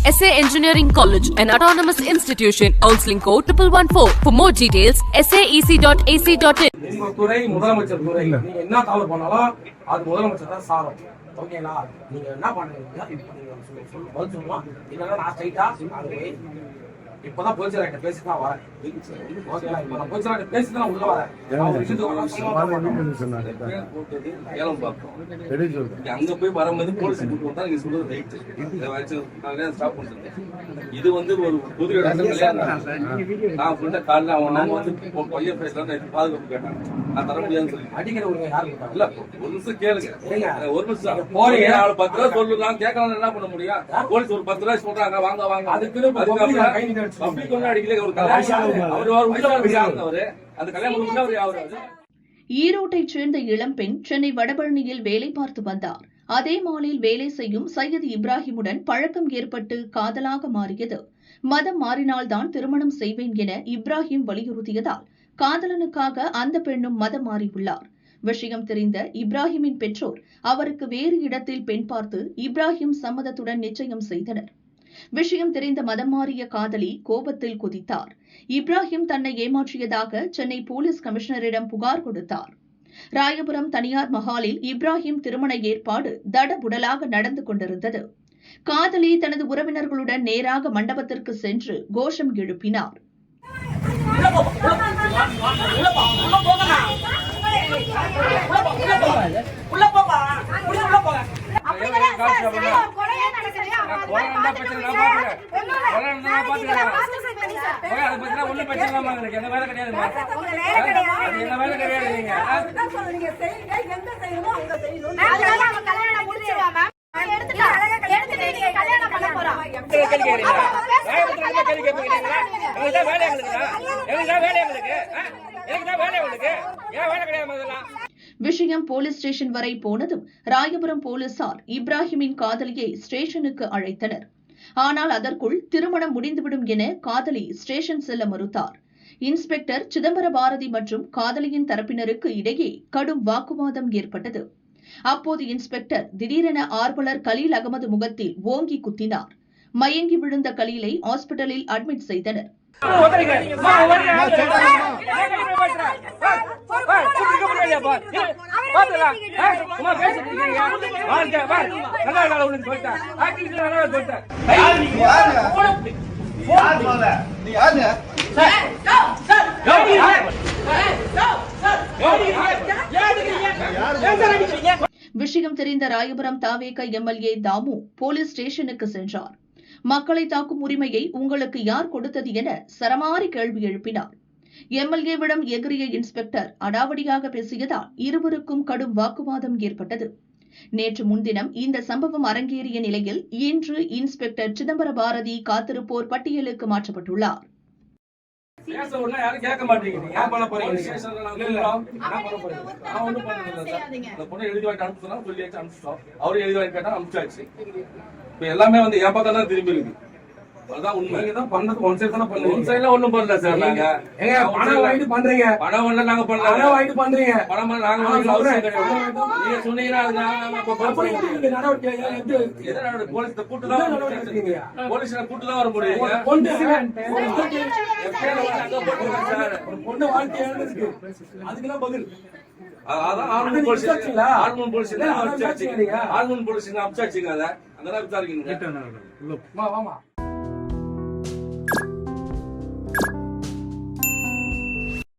SA Engineering College, an autonomous institution. Counseling code 1114. For more details, saec.ac.in. துறை முதலமைச்சர் துறை. நீங்க என்ன தவறு பண்ணாலும் அது முதலமைச்சர் தான் சாரும். ஓகேங்களா? நீங்க என்ன பண்றீங்க? இப்போ நீங்க பதில் சொல்லலாம். இல்லைன்னா நான் ஸ்ட்ரைட்டா இப்பதான் போலீஸ்காரங்க பேசிட்டு தான் வரேன். ஓகேங்களா? இப்போ நான் போலீஸ்காரங்க பேசிட்டு தான் உள்ள வரேன். அங்க போய் வரும்போது போலீஸ் கூப்பிட்டு நீங்க சொல்றது ரைட். ஸ்டாப் பண்றது இது வந்து ஒரு பொது இடத்துல நான் சொல்லிட்ட காலைல அவங்க வந்து பையன் பேசலாம் பாதுகாப்பு கேட்டாங்க. நான் தர முடியாதுன்னு சொல்லி அடிக்கிறவங்க யாரும் இல்ல. ஒரு நிமிஷம் கேளுங்க. ஒரு நிமிஷம் போறீங்க. 10 ரூபா சொல்லலாம் கேட்கலாம். என்ன பண்ண முடியும்? போலீஸ் ஒரு 10 ரூபாய் சொல்றாங்க வாங்க வாங்க. அதுக்கு ஈரோட்டைச் சேர்ந்த இளம்பெண் சென்னை வடபழனியில் வேலை பார்த்து வந்தார். அதே மாலில் வேலை செய்யும் சையது இப்ராஹிமுடன் பழக்கம் ஏற்பட்டு காதலாக மாறியது. மதம் மாறினால்தான் திருமணம் செய்வேன் என இப்ராஹிம் வலியுறுத்தியதால் காதலனுக்காக அந்த பெண்ணும் மதம் மாறியுள்ளார். விஷயம் தெரிந்த இப்ராஹிமின் பெற்றோர் அவருக்கு வேறு இடத்தில் பெண் பார்த்து இப்ராஹிம் சம்மதத்துடன் நிச்சயம் செய்தனர். விஷயம் தெரிந்த மதம் மாறிய காதலி கோபத்தில் குதித்தார். இப்ராஹிம் தன்னை ஏமாற்றியதாக சென்னை போலீஸ் கமிஷனரிடம் புகார் கொடுத்தார். ராயபுரம் தனியார் மஹாலில் இப்ராஹிம் திருமண ஏற்பாடு தடபுடலாக நடந்து கொண்டிருந்தது. காதலி தனது உறவினர்களுடன் நேராக மண்டபத்திற்கு சென்று கோஷம் எழுப்பினார். விஷயம் போலீஸ் ஸ்டேஷன் வரை போனதும் ராயபுரம் போலீசார் இப்ராஹிமின் காதலியை ஸ்டேஷனுக்கு அழைத்தனர். ஆனால் அதற்குள் திருமணம் முடிந்துவிடும் என காதலி ஸ்டேஷன் செல்ல மறுத்தார். இன்ஸ்பெக்டர் சிதம்பர பாரதி மற்றும் காதலியின் தரப்பினருக்கு இடையே கடும் வாக்குவாதம் ஏற்பட்டது. அப்போது இன்ஸ்பெக்டர் திடீரென ஆர்வலர் கலீல் அகமது முகத்தில் ஓங்கி குத்தினார். மயங்கி விழுந்த கலீலை ஹாஸ்பிட்டலில் அட்மிட் செய்தனர். விஷயம் தெரிந்த ராயபுரம் தாவேக எம்எல்ஏ தாமு போலீஸ் ஸ்டேஷனுக்கு சென்றார். மக்களை தாக்கும் உரிமையை உங்களுக்கு யார் கொடுத்தது என சரமாரி கேள்வி எழுப்பினார். எம்எல்ஏவிடம் எகிரிய இன்ஸ்பெக்டர் அடாவடியாக பேசியதால் இருவருக்கும் கடும் வாக்குவாதம் ஏற்பட்டது. நேற்று முன்தினம் இந்த சம்பவம் அரங்கேறிய நிலையில் இன்று இன்ஸ்பெக்டர் சிதம்பர பாரதி காத்திருப்போர் பட்டியலுக்கு மாற்றப்பட்டுள்ளார். எல்லாமே வந்து ஏன் பார்த்தா திரும்பி இருக்கு. அதான் உண்மை. நீங்க தான் பண்ணது ஒன் சைடு தான பண்ணீங்க. ஒன் சைடுல ஒண்ணும் பண்ணல சார். நாங்க ஏங்க பணம் வாங்கிட்டு பண்றீங்க. பணம் வரல நாங்க பண்ணல. பணம் வாங்கிட்டு பண்றீங்க. பணம் நாங்க வாங்கல அவசியம் கிடையாது. நீங்க சொன்னீங்கன்னா நாங்க அப்ப நடவடிக்கை எதனால போலீஸ் கூட்டு தான் நடவடிக்கை. போலீஸ்ல கூட்டு தான் வர முடியும். பொண்ணு வாழ்க்கை இருக்கு. அதுக்கெல்லாம் பதில் அதான் ஆர்மன் போலீஸ் அம்சாச்சுங்க. அத அங்கதான் விசாரிக்கணும். வாமா